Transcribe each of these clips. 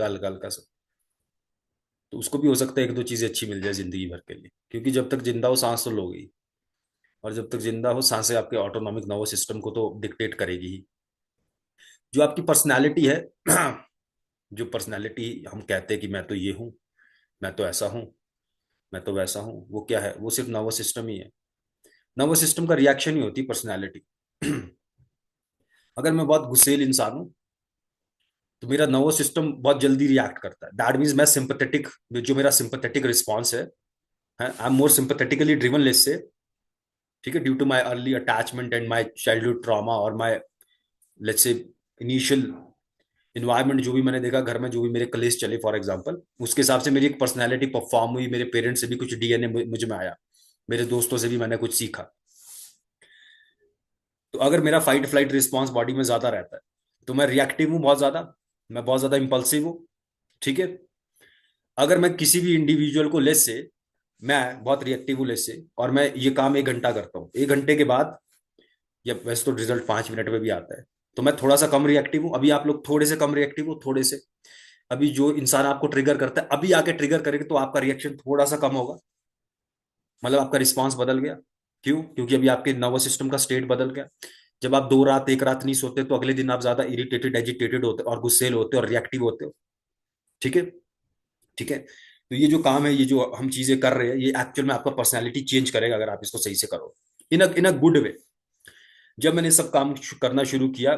हल्का हल्का सा। तो उसको भी हो सकता है एक दो चीजें अच्छी मिल जाए जिंदगी भर के लिए, क्योंकि जब तक जिंदा हो सांस तो लोगी। और जब तक जिंदा हो सांसें आपके ऑटोनॉमिक नर्वस सिस्टम को तो डिक्टेट करेगी ही। जो आपकी पर्सनैलिटी है, जो पर्सनैलिटी हम कहते हैं कि मैं तो ये हूं, मैं तो ऐसा हूं, मैं तो वैसा हूं, वो क्या है? वो सिर्फ नर्वस सिस्टम ही है। नर्वस सिस्टम का रिएक्शन ही होती है पर्सनैलिटी। अगर मैं बहुत गुस्सेल इंसान हूं तो मेरा नर्वस सिस्टम बहुत जल्दी रिएक्ट करता है। दैट मीन्स मैं सिंपथेटिक, जो मेरा सिंपथेटिक रिस्पॉन्स है, I am more sympathetically driven, let's say, ठीक है, due to my early attachment and my childhood trauma और my, let's say, initial environment, जो भी मैंने देखा घर में, जो भी मेरे कलेस चले फॉर एग्जाम्पल, उसके हिसाब से मेरी एक पर्सनैलिटी परफॉर्म हुई। मेरे पेरेंट्स से भी कुछ डीएनए मुझ में आया, मेरे दोस्तों से भी मैंने कुछ सीखा। तो अगर मेरा फाइट फ्लाइट रिस्पॉन्स बॉडी में ज्यादा रहता है तो मैं रिएक्टिव हूँ बहुत ज्यादा, मैं बहुत ज्यादा इंपल्सिव हूँ, ठीक है। अगर मैं किसी भी इंडिविजुअल को, लेस से, मैं बहुत रिएक्टिव हूँ लेस से, और मैं ये काम 1 घंटा करता हूँ, 1 घंटे के बाद, या वैसे तो रिजल्ट 5 मिनट में भी आता है, तो मैं थोड़ा सा कम रिएक्टिव हूँ। अभी आप लोग थोड़े से कम रिएक्टिव हो, थोड़े से। अभी जो इंसान आपको ट्रिगर करता है अभी आके ट्रिगर करेगा तो आपका रिएक्शन थोड़ा सा कम होगा, मतलब आपका रिस्पॉन्स बदल गया। क्यों? क्योंकि अभी आपके नर्वस सिस्टम का स्टेट बदल गया। जब आप 2 रात 1 रात नहीं सोते तो अगले दिन आप ज्यादा इरिटेटेड, एजिटेटेड होते और गुस्सेल होते और रिएक्टिव होते हो, ठीक है। ठीक है। तो ये जो काम है, ये जो हम चीजें कर रहे हैं, ये एक्चुअल में आपका पर्सनैलिटी चेंज करेगा अगर आप इसको सही से करो, इन अ गुड वे। जब मैंने सब काम करना शुरू किया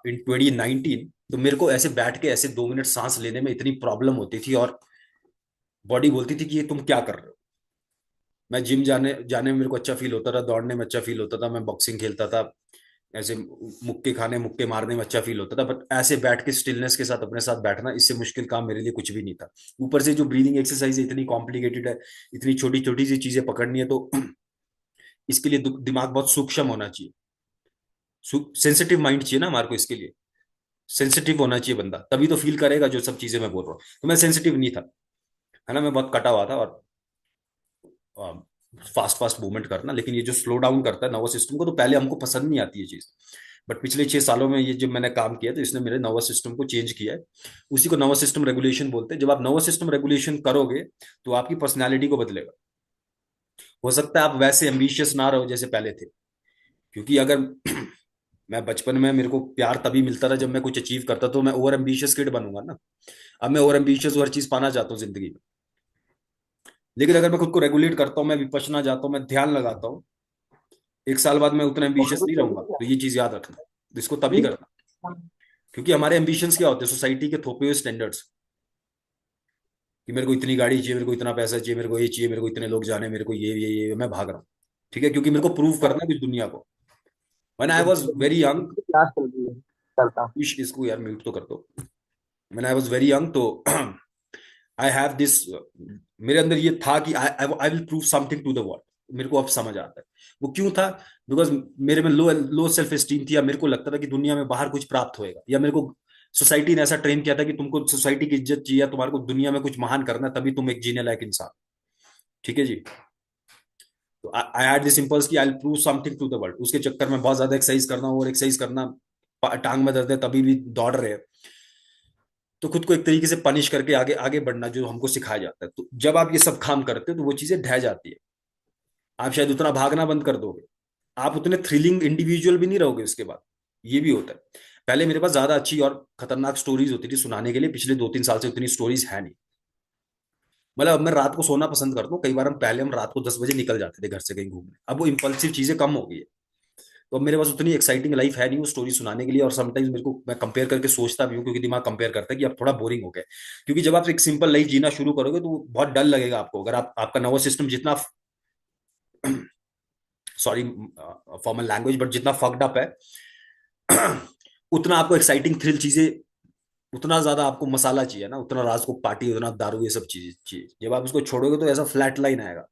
इन 2019, तो मेरे को ऐसे बैठ के ऐसे 2 मिनट सांस लेने में इतनी प्रॉब्लम होती थी, और बॉडी बोलती थी कि ये तुम क्या कर रहे हो। मैं जिम जाने जाने में मेरे को अच्छा फील होता था, दौड़ने में अच्छा फील होता था, मैं बॉक्सिंग खेलता था, ऐसे मुक्के खाने, मुक्के मारने में अच्छा फील होता था, बट ऐसे बैठ के स्टिलनेस के साथ अपने साथ बैठना, इससे मुश्किल काम मेरे लिए कुछ भी नहीं था। ऊपर से जो ब्रीदिंग एक्सरसाइज इतनी कॉम्प्लिकेटेड है, इतनी छोटी छोटी सी चीजें पकड़नी है, तो इसके लिए दिमाग बहुत सूक्ष्म होना चाहिए, सेंसिटिव माइंड चाहिए ना हमारे को इसके लिए। सेंसिटिव होना चाहिए बंदा, तभी तो फील करेगा जो सब चीजें मैं बोल रहा हूँ। तो मैं सेंसिटिव नहीं था, है ना, मैं बहुत कटा हुआ था, और फास्ट फास्ट मूवमेंट करना, लेकिन ये जो स्लो डाउन करता है नर्वस सिस्टम को, तो पहले हमको पसंद नहीं आती ये चीज। बट पिछले 6 सालों में ये जब मैंने काम किया तो इसने मेरे नर्वस सिस्टम को चेंज किया है। उसी को नर्वस सिस्टम रेगुलेशन बोलते हैं। जब आप नर्वस सिस्टम रेगुलेशन करोगे तो आपकी पर्सनैलिटी को बदलेगा। हो सकता है आप वैसे एम्बिशियस ना रहो जैसे पहले थे, क्योंकि अगर मैं बचपन में, मेरे को प्यार तभी मिलता था जब मैं कुछ अचीव करता, तो मैं ओवर एम्बिशियस किड बनूंगा ना। अब मैं ओवर एम्बिशियस हर चीज पाना चाहता हूँ जिंदगी में। लेकिन अगर मैं खुद को रेगुलेट करता हूँ, मैं विपश्यना जाता हूँ, मैं ध्यान लगाता हूँ, 1 साल बाद मैं उतना एम्बिशियस नहीं रहूंगा। तो ये चीज याद रखना, इसको तभी करना। क्योंकि हमारे एम्बिशंस क्या होते हैं? सोसाइटी के थोपे हुए स्टैंडर्ड्स, कि मेरे को इतनी गाड़ी चाहिए, मेरे को इतना पैसा चाहिए, मेरे को ये चाहिए, मेरे को इतने लोग जाने, मेरे को ये मैं भाग रहा हूँ, ठीक है, क्योंकि मेरे को प्रूव करना है कुछ दुनिया को। When I was very young, class चल रही है, करता। इसको यार म्यूट तो कर दो। When I was very young, तो आई हैव दिस, मेरे अंदर ये था कि I will prove something to the world. मेरे को अब समझ आता है वो क्यों था। बिकॉज मेरे में लो लो सेल्फ एस्टीम थी, या मेरे को लगता था कि दुनिया में बाहर कुछ प्राप्त होएगा, या मेरे को सोसाइटी ने ऐसा ट्रेन किया था कि तुमको सोसाइटी की इज्जत चाहिए, या तुम्हारे को दुनिया में कुछ महान करना है, तभी तुम एक जीने लायक इंसान, ठीक है जी। तो आई हैड दिस इंपल्स कि I will prove something to the world. उसके चक्कर में बहुत ज्यादा एक्सरसाइज करना, और एक्सरसाइज करना, टांग में दर्द है तभी भी दौड़ रहे हैं, तो खुद को एक तरीके से पनिश करके आगे आगे बढ़ना जो हमको सिखाया जाता है। तो जब आप ये सब काम करते हो तो वो चीजें ढह जाती है। आप शायद उतना भागना बंद कर दोगे, आप उतने थ्रिलिंग इंडिविजुअल भी नहीं रहोगे उसके बाद। ये भी होता है। पहले मेरे पास ज्यादा अच्छी और खतरनाक स्टोरीज होती थी सुनाने के लिए, पिछले 2-3 साल से उतनी स्टोरीज है नहीं। मतलब अब मैं रात को सोना पसंद करता हूँ, कई बार हम पहले हम रात को 10 बजे निकल जाते थे घर से कहीं घूमने, अब वो इंपल्सिव चीजें कम हो गई है। तो अब मेरे पास उतनी एक्साइटिंग लाइफ है नहीं वो स्टोरी सुनाने के लिए, और समटाइम्स मेरे को, मैं कंपेयर करके सोचता भी हूँ, क्योंकि दिमाग कंपेयर करता है कि अब थोड़ा बोरिंग हो गया। क्योंकि जब आप एक सिंपल लाइफ जीना शुरू करोगे तो बहुत डल लगेगा आपको, अगर आप, आपका नर्वस सिस्टम जितना, सॉरी फॉर्मल लैंग्वेज, बट जितना फक्ड अप है, उतना आपको एक्साइटिंग थ्रिल चीजें, उतना ज्यादा आपको मसाला चाहिए ना, उतना रात को पार्टी, उतना दारू, ये सब चीज चाहिए। जब आप उसको छोड़ोगे तो ऐसा फ्लैट लाइन आएगा,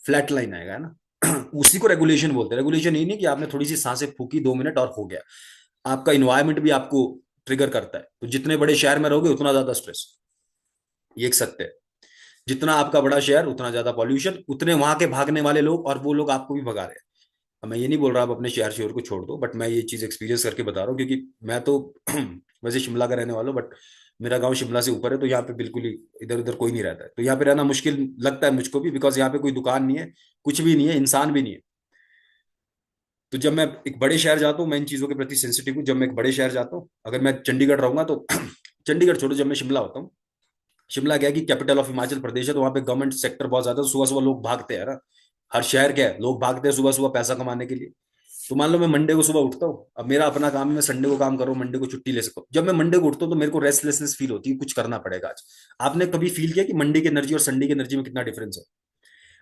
फ्लैट लाइन आएगा, है ना। उसी को रेगुलेशन बोलते हैं। रेगुलेशन ये नहीं कि आपने थोड़ी सी सांसें फूकी 2 मिनट और हो गया। आपका इन्वायरमेंट भी आपको ट्रिगर करता है। तो जितने बड़े शहर में रहोगे उतना ज्यादा स्ट्रेस, ये एक सत्य है। जितना आपका बड़ा शहर उतना ज्यादा पॉल्यूशन, उतने वहां के भागने वाले लोग, और वो लोग आपको भी भगा रहे हैं। अब मैं ये नहीं बोल रहा आप अपने शहर शहर को छोड़ दो, बट मैं ये चीज एक्सपीरियंस करके बता रहा हूँ, क्योंकि मैं तो वैसे शिमला का रहने वाला हूँ, बट मेरा गांव शिमला से ऊपर है, तो यहाँ पे बिल्कुल ही इधर उधर कोई नहीं रहता है, तो यहाँ पे रहना मुश्किल लगता है मुझको भी, बिकॉज यहाँ पे कोई दुकान नहीं है, कुछ भी नहीं है, इंसान भी नहीं है। तो जब मैं एक बड़े शहर जाता हूँ, मैं इन चीजों के प्रति सेंसिटिव हूँ। जब मैं एक बड़े शहर जाता हूँ, अगर मैं चंडीगढ़ रहूंगा तो चंडीगढ़ छोड़ो, जब मैं शिमला होता हूँ, शिमला क्या है कि कैपिटल ऑफ हिमाचल प्रदेश है, तो वहां पे गवर्नमेंट सेक्टर बहुत ज्यादा है, तो सुबह सुबह लोग भागते हैं ना। हर शहर क्या है, लोग भागते हैं सुबह सुबह पैसा कमाने के लिए। तो मान लो मैं मंडे को सुबह उठता हूँ, अब मेरा अपना काम है, मैं संडे को काम कर रहा हूँ, मंडे को छुट्टी ले सकता हूँ। जब मैं मंडे को उठता हूँ तो मेरे को रेस्टलेसनेस फील होती है, कुछ करना पड़ेगा आज। आपने कभी फील किया कि मंडे की एनर्जी और संडे की एनर्जी में कितना डिफरेंस है?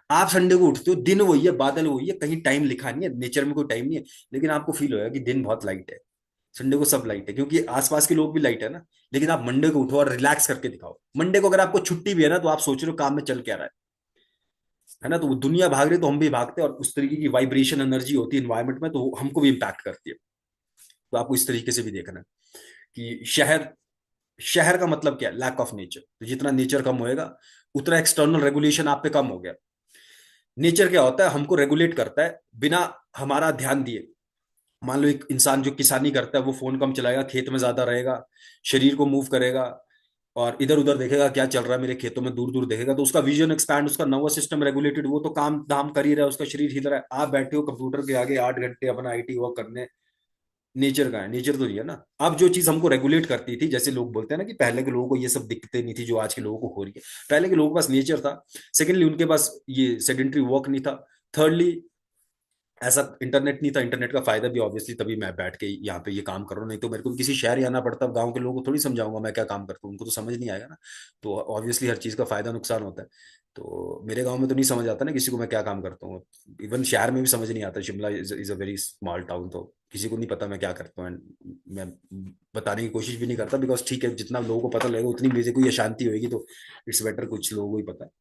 आप संडे को उठते हो, दिन वही है, बादल वही है, कहीं टाइम लिखा नहीं है, नेचर में कोई टाइम नहीं है, लेकिन आपको फील होगा कि दिन बहुत लाइट है। संडे को सब लाइट है क्योंकि आसपास के लोग भी लाइट है ना। लेकिन आप मंडे को उठो और रिलैक्स करके दिखाओ। मंडे को अगर आपको छुट्टी भी है ना, तो आप सोच रहे हो काम में चल क्या रहा है ना। तो वो दुनिया भाग रही है, तो हम भी भागते हैं, और उस तरीके की वाइब्रेशन एनर्जी होती है इन्वायरमेंट में, तो वो हमको भी इम्पैक्ट करती है। तो आपको इस तरीके से भी देखना है कि शहर शहर का मतलब क्या है, लैक ऑफ नेचर। तो जितना नेचर कम होएगा, उतना एक्सटर्नल रेगुलेशन आप पे कम हो गया। नेचर क्या होता है, हमको रेगुलेट करता है बिना हमारा ध्यान दिए। मान लो एक इंसान जो किसानी करता है, वो फोन कम चलाएगा, खेत में ज्यादा रहेगा, शरीर को मूव करेगा, और इधर उधर देखेगा क्या चल रहा है मेरे खेतों में, दूर दूर देखेगा, तो उसका विजन एक्सपैंड, उसका नर्वस सिस्टम रेगुलेटेड, वो तो काम धाम कर ही रहा है, उसका शरीर हिल रहा है। आप बैठे हो कंप्यूटर के आगे 8 घंटे अपना आईटी वर्क करने, नेचर का है, नेचर तो नहीं है ना। अब जो चीज हमको रेगुलेट करती थी, जैसे लोग बोलते हैं ना कि पहले के लोगों को ये सब दिक्कतें नहीं थी जो आज के लोगों को हो रही है। पहले के लोगों के पास नेचर था। सेकेंडली, उनके पास ये सेडेंट्री वर्क नहीं था। थर्डली, ऐसा इंटरनेट नहीं था। इंटरनेट का फायदा भी ऑब्वियसली तभी मैं बैठ के यहाँ पे ये काम कर रहा हूँ, नहीं तो मेरे को भी किसी शहर ही आना पड़ता। गांव के लोगों को थोड़ी समझाऊंगा मैं क्या काम करता हूँ, उनको तो समझ नहीं आएगा ना। तो ऑब्वियसली हर चीज का फायदा नुकसान होता है। तो मेरे गांव में तो नहीं समझ आता ना किसी को मैं क्या काम करता हूँ। इवन शहर में भी समझ नहीं आता। Shimla is a very small town, तो किसी को नहीं पता मैं क्या करता हूँ। And मैं बताने की कोशिश भी नहीं करता, बिकॉज ठीक है, जितना लोगों को पता लगेगा उतनी मेरे को ये शांति होगी, तो इट्स बेटर कुछ लोगों को ही पता है।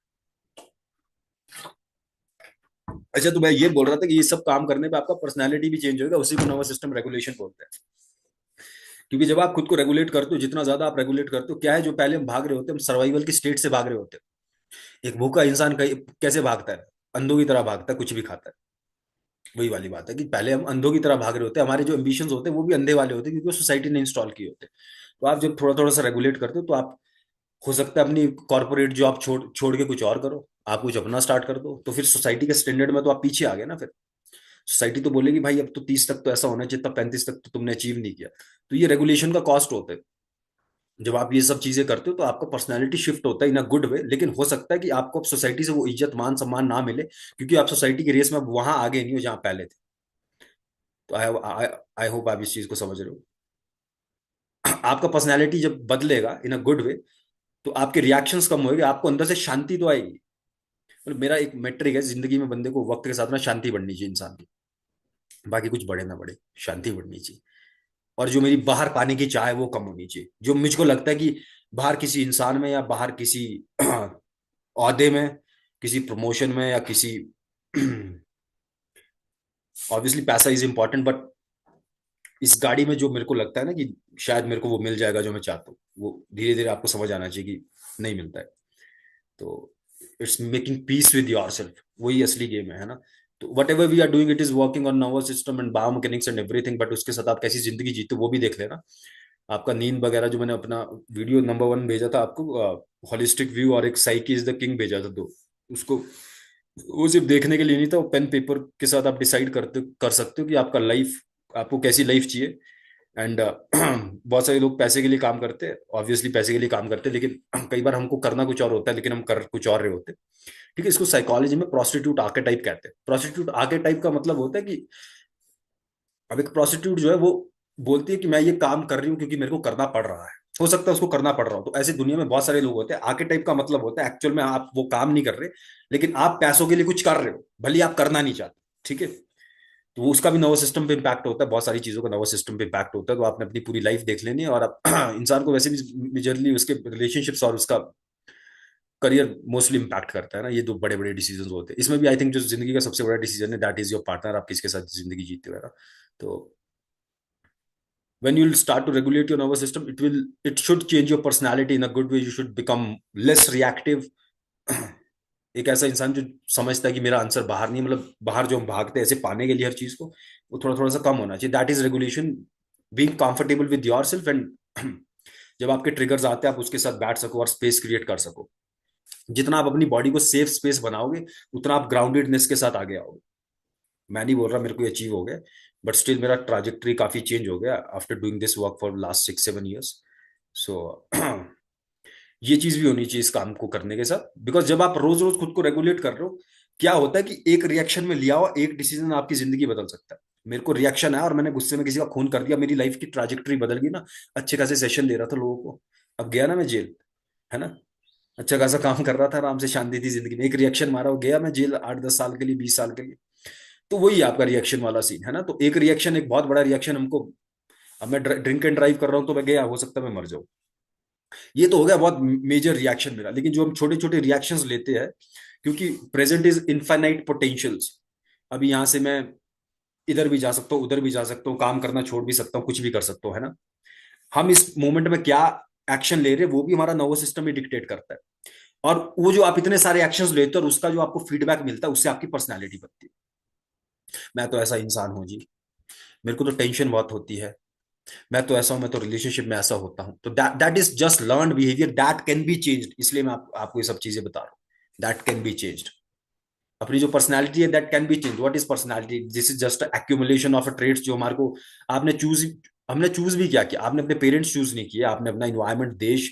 अच्छा, तो मैं ये बोल रहा था कि ये सब काम करने पे आपका पर्सनैलिटी भी चेंज होगा, उसी को नर्वस सिस्टम रेगुलेशन बोलते हैं। क्योंकि जब आप खुद को रेगुलेट करते हो, जितना ज्यादा आप रेगुलेट करते हो, क्या है, जो पहले हम भाग रहे होते हैं, हम सर्वाइवल की स्टेट से भाग रहे होते हैं। एक भूखा इंसान कैसे भागता है? अंधों की तरह भागता है, कुछ भी खाता है। वही वाली बात है कि पहले हम अंधों की तरह भाग रहे होते हैं, हमारे जो एम्बिशंस होते हैं वो भी अंधे वाले होते हैं, क्योंकि सोसाइटी ने इंस्टॉल किए होते हैं। तो आप जब थोड़ा थोड़ा सा रेगुलेट करते हो, तो आप, हो सकता है अपनी कॉर्पोरेट जॉब छोड़ छोड़ के कुछ और करो, आप कुछ अपना स्टार्ट कर दो, तो फिर सोसाइटी के स्टैंडर्ड में तो आप पीछे आ गए ना। फिर सोसाइटी तो बोलेगी भाई अब तो 30 तक तो ऐसा होना चाहिए, तब 35 तक तो तुमने अचीव नहीं किया। तो ये रेगुलेशन का कॉस्ट होता है। जब आप ये सब चीजें करते हो, तो आपका पर्सनैलिटी शिफ्ट होता है इन अ गुड वे, लेकिन हो सकता है कि आपको अब सोसाइटी से वो इज्जत मान सम्मान ना मिले, क्योंकि आप सोसाइटी की रेस में अब वहां आगे नहीं हो जहां पहले थे। तो आई आई होप आप इस चीज को समझ रहे हो। आपका पर्सनैलिटी जब बदलेगा इन अ गुड वे, तो आपके रिएक्शंस कम होंगे, आपको अंदर से शांति तो आएगी। मतलब मेरा एक मेट्रिक है जिंदगी में, बंदे को वक्त के साथ ना शांति बढ़नी चाहिए इंसान की। बाकी कुछ बढ़े ना बढ़े, शांति बढ़नी चाहिए। और जो मेरी बाहर पाने की चाह है वो कम होनी चाहिए। जो मुझको लगता है कि बाहर किसी इंसान में, या बाहर किसी ओहदे में, किसी प्रमोशन में, या किसी ऑब्वियसली पैसा इज इंपॉर्टेंट, बट इस गाड़ी में जो मेरे को लगता है ना कि शायद मेरे को वो मिल जाएगा जो मैं चाहता हूँ, वो धीरे धीरे आपको समझ आना चाहिए कि नहीं मिलता है। तो it's making peace with yourself, वही असली गेम है ना। तो whatever we are doing, it is working on nervous system and biomechanics and everything, but उसके साथ आप कैसी जिंदगी जीते हो वो भी देख लेना। आपका नींद वगैरह, जो मैंने अपना वीडियो नंबर 1 भेजा था आपको, होलिस्टिक व्यू, और एक साइकी इज द किंग भेजा था, दो, उसको, वो सिर्फ देखने के लिए नहीं था, वो पेन पेपर के साथ आप डिसाइड करते कर सकते हो कि आपका लाइफ, आपको कैसी लाइफ चाहिए। एंड बहुत सारे लोग पैसे के लिए काम करते हैं, ऑब्वियसली पैसे के लिए काम करते हैं, लेकिन कई बार हमको करना कुछ और होता है, लेकिन हम कर कुछ और रहे होते हैं। ठीक है, इसको साइकोलॉजी में प्रोस्टिट्यूट आर्केटाइप कहते हैं। प्रोस्टिट्यूट आर्केटाइप का मतलब होता है कि अब एक प्रोस्टिट्यूट जो है वो बोलती है कि मैं ये काम कर रही हूँ क्योंकि मेरे को करना पड़ रहा है। हो सकता है उसको करना पड़ रहा हो। तो ऐसे दुनिया में बहुत सारे लोग होते हैं। आर्केटाइप का मतलब होता है एक्चुअल में आप वो काम नहीं कर रहे, लेकिन आप पैसों के लिए कुछ कर रहे हो, भले ही आप करना नहीं चाहते। ठीक है, तो उसका भी नर्वस सिस्टम पे इम्पैक्ट होता है, बहुत सारी चीजों का नर्वस सिस्टम पे इम्पैक्ट होता है। तो आपने अपनी पूरी लाइफ देख लेनी है, और आप इंसान को वैसे भी मेजरली उसके रिलेशनशिप्स और उसका करियर मोस्टली इम्पैक्ट करता है ना। ये दो बड़े बड़े डिसीजन होते हैं। इसमें भी आई थिंक जो जिंदगी का सबसे बड़ा डिसीजन है, दैट इज योर पार्टनर, आप किसके साथ जिंदगी जीते हो, है ना। तो when you'll start to regulate your nervous system, it should change your personality in a good way. You should become less reactive. एक ऐसा इंसान जो समझता है कि मेरा आंसर बाहर नहीं है, मतलब बाहर जो हम भागते हैं ऐसे पाने के लिए हर चीज को, वो थोड़ा थोड़ा सा कम होना चाहिए। That is regulation, being comfortable with your self, and जब आपके ट्रिगर्स आते हैं आप उसके साथ बैठ सको और स्पेस क्रिएट कर सको। जितना आप अपनी बॉडी को सेफ स्पेस बनाओगे उतना आप ग्राउंडेडनेस के साथ आगे आओगे। मैं नहीं बोल रहा मेरे को अचीव हो गया, बट स्टिल मेरा ट्राजेक्टरी काफी चेंज हो गया after doing this work for last 6-7 years। सो ये चीज भी होनी चाहिए इस काम को करने के साथ, बिकॉज जब आप रोज रोज खुद को रेगुलेट कर रहे हो, क्या होता है कि एक रिएक्शन में लिया हुआ एक डिसीजन आपकी जिंदगी बदल सकता है। मेरे को रिएक्शन है और मैंने गुस्से में किसी का खून कर दिया, मेरी लाइफ की ट्राजेक्टरी बदल गई ना। अच्छे खासे सेशन दे रहा था लोगों को, अब गया ना मैं जेल, है ना। अच्छा खासा काम कर रहा था, आराम से शांति थी जिंदगी में, एक रिएक्शन मारा हो गया मैं जेल 8-10 साल के लिए, 20 साल के लिए। तो वही आपका रिएक्शन वाला सीन है ना। तो एक रिएक्शन, एक बहुत बड़ा रिएक्शन हमको, अब मैं ड्रिंक एंड ड्राइव कर रहा हूँ तो मैं गया, हो सकता है मैं मर जाऊं। ये तो हो गया बहुत मेजर रिएक्शन मेरा। लेकिन जो हम छोटे छोटे रिएक्शंस लेते हैं, क्योंकि प्रेजेंट इज इनफाइनाइट पोटेंशियल्स। अभी यहां से मैं इधर भी जा सकता हूँ, उधर भी जा सकता हूँ, काम करना छोड़ भी सकता हूँ, कुछ भी कर सकता हूँ, है ना। हम इस मोमेंट में क्या एक्शन ले रहे हैं वो भी हमारा नर्वस सिस्टम ही डिक्टेट करता है। और वो जो आप इतने सारे एक्शंस लेते हो और उसका जो आपको फीडबैक मिलता है उससे आपकी पर्सनैलिटी बनती है। मैं तो ऐसा इंसान हूँ जी, मेरे को तो टेंशन बहुत होती है, मैं तो ऐसा हूं, मैं तो रिलेशनशिप में ऐसा होता हूं। तो that that is just learn behaviour that can be changed. इसलिए मैं आपको ये सब चीजें बता रहा हूँ, दैट कैन बी चेंज्ड। अपनी जो पर्सनैलिटी है that can be change. What is personality? This is just accumulation of traits जो हमारे को आपने चूज, हमने चूज भी क्या किया? आपने अपने पेरेंट्स चूज नहीं किया, आपने अपना इन्वायरमेंट, देश,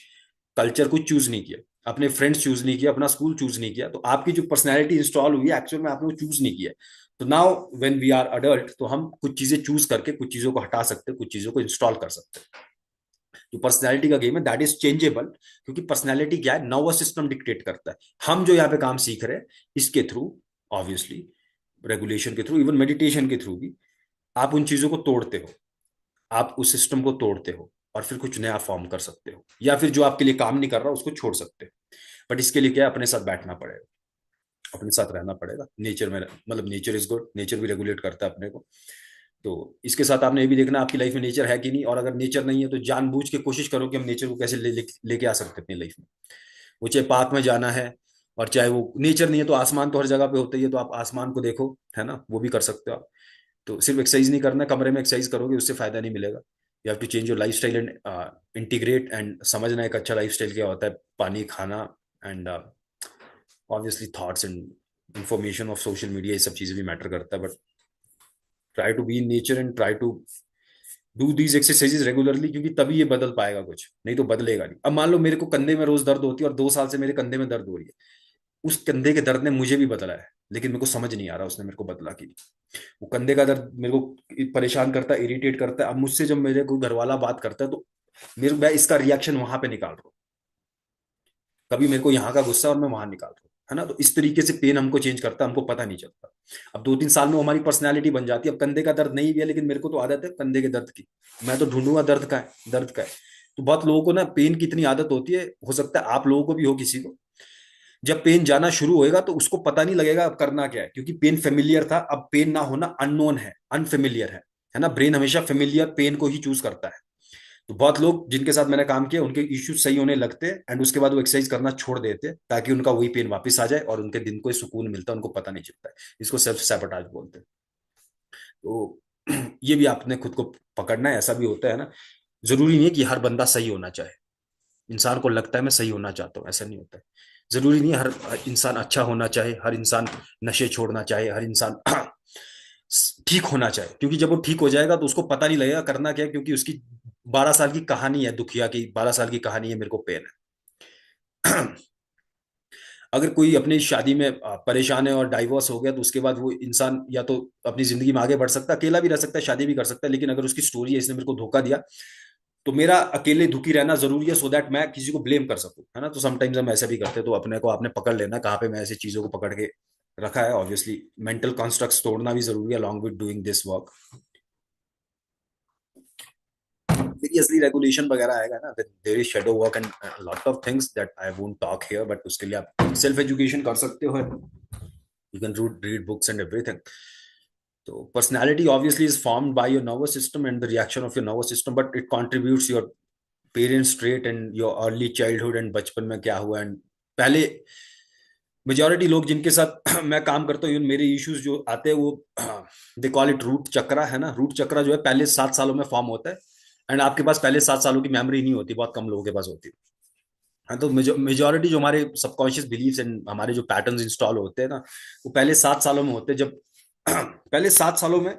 कल्चर कुछ चूज नहीं किया, अपने फ्रेंड्स चूज नहीं किया, अपना स्कूल चूज नहीं किया। तो आपकी जो पर्सनैलिटी इंस्टॉल हुई है एक्चुअल में आपने वो चूज नहीं किया। तो now when we are adult तो हम कुछ चीजें चूज करके कुछ चीजों को हटा सकते हैं, कुछ चीजों को इंस्टॉल कर सकते हैं। जो पर्सनैलिटी का गेम है दैट इज चेंजेबल, क्योंकि पर्सनैलिटी क्या है, नर्वस सिस्टम डिक्टेट करता है। हम जो यहाँ पे काम सीख रहे हैं इसके थ्रू, ऑब्वियसली रेगुलेशन के थ्रू, इवन मेडिटेशन के थ्रू भी आप उन चीजों को तोड़ते हो, आप उस सिस्टम को तोड़ते हो और फिर कुछ नया फॉर्म कर सकते हो, या फिर जो आपके लिए काम नहीं कर रहा उसको छोड़ सकते हो। बट इसके लिए क्या है, अपने साथ बैठना पड़ेगा, अपने साथ रहना पड़ेगा नेचर में। मतलब नेचर इज गुड, नेचर भी रेगुलेट करता है अपने को। तो इसके साथ आपने ये भी देखना आपकी लाइफ में नेचर है कि नहीं, और अगर नेचर नहीं है तो जानबूझ के कोशिश करो कि हम नेचर को कैसे लेके आ सकते हैं अपनी लाइफ में। वो चाहे पार्क में जाना है, और चाहे वो नेचर नहीं है तो आसमान तो हर जगह पे होता ही है, तो आप आसमान को देखो, है ना, वो भी कर सकते हो आप। तो सिर्फ एक्सरसाइज नहीं करना है, कमरे में एक्सरसाइज करोगे उससे फायदा नहीं मिलेगा। You have to change your life style and integrate and समझना एक अच्छा लाइफ स्टाइल क्या होता है, पानी खाना and obviously thoughts and information of social media, ये सब चीजें भी मैटर करता है। But try to be in nature and try to do these exercises regularly, क्योंकि तभी ये बदल पाएगा कुछ, नहीं तो बदलेगा नहीं। अब मान लो मेरे को कंधे में रोज दर्द होती है और 2 साल से मेरे कंधे में दर्द हो रही है, उस कंधे के दर्द ने मुझे भी बदला है, लेकिन मेरे को समझ नहीं आ रहा उसने मेरे को बदला कि नहीं। वो कंधे का दर्द मेरे को परेशान करता है, इरिटेट करता है। अब मुझसे जब मेरे को घर वाला बात करता है तो मेरे मैं इसका रिएक्शन वहां पे निकाल रहा हूँ, कभी मेरे को यहाँ का गुस्सा और मैं वहां निकाल रहा हूँ, है ना। तो इस तरीके से पेन हमको चेंज करता है, हमको पता नहीं चलता। अब 2-3 साल में वो हमारी पर्सनैलिटी बन जाती है। अब कंधे का दर्द नहीं भी है लेकिन मेरे को तो आदत है कंधे के दर्द की, मैं तो ढूंढूंगा दर्द का है, दर्द का है। तो बहुत लोगों को ना पेन की इतनी आदत होती है, हो सकता है आप लोगों को भी हो किसी को। जब पेन जाना शुरू होएगा तो उसको पता नहीं लगेगा अब करना क्या है, क्योंकि पेन फेमिलियर था। अब पेन ना होना अननोन है, अनफेमिलियर है ना। ब्रेन हमेशा फेमिलियर पेन को ही चूज करता है। तो बहुत लोग जिनके साथ मैंने काम किया उनके इश्यूज सही होने लगते हैं एंड उसके बाद वो एक्सरसाइज करना छोड़ देते हैं ताकि उनका वही पेन वापस आ जाए और उनके दिन को सुकून मिलता है, उनको पता नहीं चलता है। इसको सेल्फ सैबोटाज बोलते हैं। तो ये भी आपने खुद को पकड़ना है, ऐसा भी होता है ना। जरूरी नहीं है कि हर बंदा सही होना चाहे। इंसान को लगता है मैं सही होना चाहता हूँ, ऐसा नहीं होता है। जरूरी नहीं है हर इंसान अच्छा होना चाहे, हर इंसान नशे छोड़ना चाहे, हर इंसान ठीक होना चाहे। क्योंकि जब वो ठीक हो जाएगा तो उसको पता नहीं लगेगा करना क्या है, क्योंकि उसकी 12 साल की कहानी है, दुखिया की 12 साल की कहानी है, मेरे को पेन है। अगर कोई अपनी शादी में परेशान है और डाइवोर्स हो गया तो उसके बाद वो इंसान या तो अपनी जिंदगी में आगे बढ़ सकता है, अकेला भी रह सकता है, शादी भी कर सकता है। लेकिन अगर उसकी स्टोरी है इसने मेरे को धोखा दिया, तो मेरा अकेले दुखी रहना जरूरी है, सो दैट मैं किसी को ब्लेम कर सकूं, है ना। तो समटाइम्स हम ऐसा भी करते हैं। तो अपने को आपने पकड़ लेना कहाँ पे मैं ऐसी चीजों को पकड़ के रखा है। ऑब्वियसली मेंटल कंस्ट्रक्ट्स तोड़ना भी जरूरी है along with doing this work. मेरी असली रेगुलेशन वगैरह आएगा ना, there is shadow work and lot of things that I won't talk here, but उसके लिए आप सेल्फ एजुकेशन कर सकते हो, you can read books and everything. तो personality obviously is formed by your nervous system and the reaction of your nervous system, but it contributes your parents trait and your early childhood and बचपन में क्या हुआ। And पहले majority लोग जिनके साथ मैं काम करता हूँ, मेरे इश्यूज जो आते हैं वो दे कॉल इट रूट चक्रा, है ना। रूट चक्रा जो है पहले 7 सालों में फॉर्म होता है एंड आपके पास पहले 7 सालों की मेमोरी नहीं होती, बहुत कम लोगों के पास होती है। हाँ, तो मेजोरिटी जो हमारे सबकॉन्शियस बिलीफ्स एंड हमारे जो पैटर्न्स इंस्टॉल होते हैं ना, वो पहले 7 सालों में होते हैं। जब पहले 7 सालों में,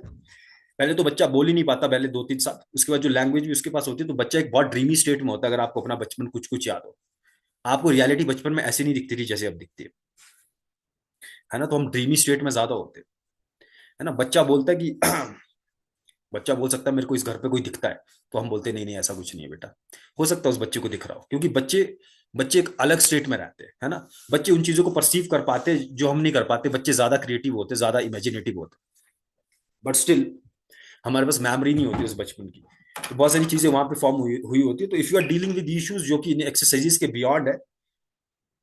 पहले तो बच्चा बोल ही नहीं पाता, पहले 2-3 साल, उसके बाद जो लैंग्वेज भी उसके पास होती है, तो बच्चा एक बहुत ड्रीमी स्टेट में होता है। अगर आपको अपना बचपन कुछ कुछ याद हो, आपको रियलिटी बचपन में ऐसी नहीं दिखती थी जैसे अब दिखती है ना। तो हम ड्रीमी स्टेट में ज्यादा होते हैं, है ना। बच्चा बोलता है कि बच्चा बोल सकता है मेरे को इस घर पे कोई दिखता है, तो हम बोलते हैं नहीं नहीं ऐसा कुछ नहीं है बेटा। हो सकता है उस बच्चे को दिख रहा हो, क्योंकि बच्चे बच्चे एक अलग स्टेट में रहते हैं, है ना। बच्चे उन चीजों को परसीव कर पाते हैं जो हम नहीं कर पाते। बच्चे ज्यादा क्रिएटिव होते हैं, ज्यादा इमेजिनेटिव होते हैं, बट स्टिल हमारे पास मेमोरी नहीं होती उस बचपन की। तो बहुत सारी चीजें वहां पे फॉर्म हुई होती है। तो if you are dealing with issues जो कि इन एक्सरसाइजेस के बियॉन्ड है,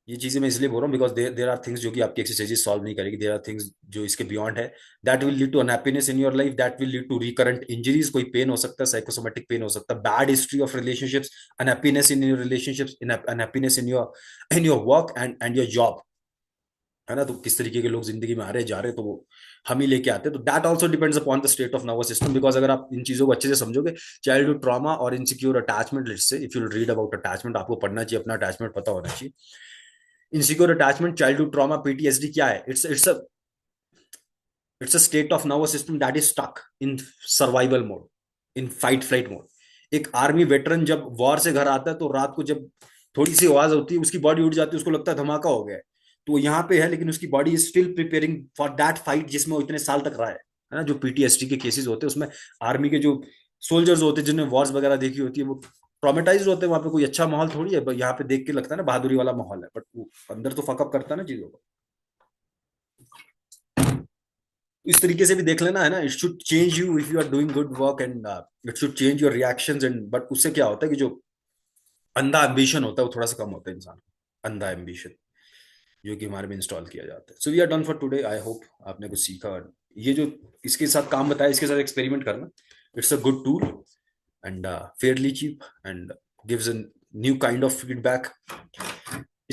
ये चीजें मैं इसलिए बोल रहा हूँ बिकॉज देर आर थिंग्स जो कि आपकी एक्सरसाइजेस सॉल्व नहीं करेगी, देर आर थिंग्स जो इसके बियॉन्ड है, that will lead to unhappiness in your life, that will lead to recurrent injuries. कोई पेन हो सकता है, साइकोसोमेटिक पेन हो सकता है, bad history of relationships, unhappiness in your relationships, unhappiness in your work and your job, है ना। तो किस तरीके के लोग जिंदगी में आ रहे जा रहे, तो वो हम ही लेके आते हैं। तो that also depends upon the state of nervous system, because अगर आप इन चीजों को अच्छे से समझोगे, चाइल्डहुड ट्रॉमा और insecure attachment, let's say if you read about attachment, आपको पढ़ना चाहिए, अपना अटैचमेंट पता होना चाहिए। Insecure attachment, childhood trauma, PTSD क्या है? It's a state of nervous system that is stuck in survival mode, in fight flight mode. एक आर्मी वेटरन जब वॉर से घर आता है, तो रात को जब थोड़ी सी आवाज होती है, उसकी बॉडी उठ जाती है, उसको लगता है धमाका हो गया है। तो वो यहाँ पे है, लेकिन उसकी body is still preparing for that fight जिसमें वो इतने साल तक रहा है ना। जो पीटीएसडी के केसेस होते हैं, उसमें आर्मी के जो सोल्जर्स होते हैं, जिन्होंने वॉर्स वगैरह देखी होती है, वो ट्रॉमेटाइज होते हैं। वहां पे कोई अच्छा माहौल थोड़ी है, यहाँ पे देख के लगता है ना बहादुरी वाला माहौल है, बट वो अंदर तो फकअप करता है ना चीजों को। इस तरीके से भी देख लेना, है ना। It should change you if you are doing good work, and it should change your reactions and, but उससे क्या होता है कि जो अंधा एम्बिशन होता है वो थोड़ा सा कम होता है इंसान का। अंधा एम्बिशन जो कि हमारे में इंस्टॉल किया जाता है। So we are done for today. I hope आपने कुछ सीखा, और ये जो इसके साथ काम बताया, इसके साथ एक्सपेरिमेंट करना। It's a good tool and fairly cheap and gives a new kind of feedback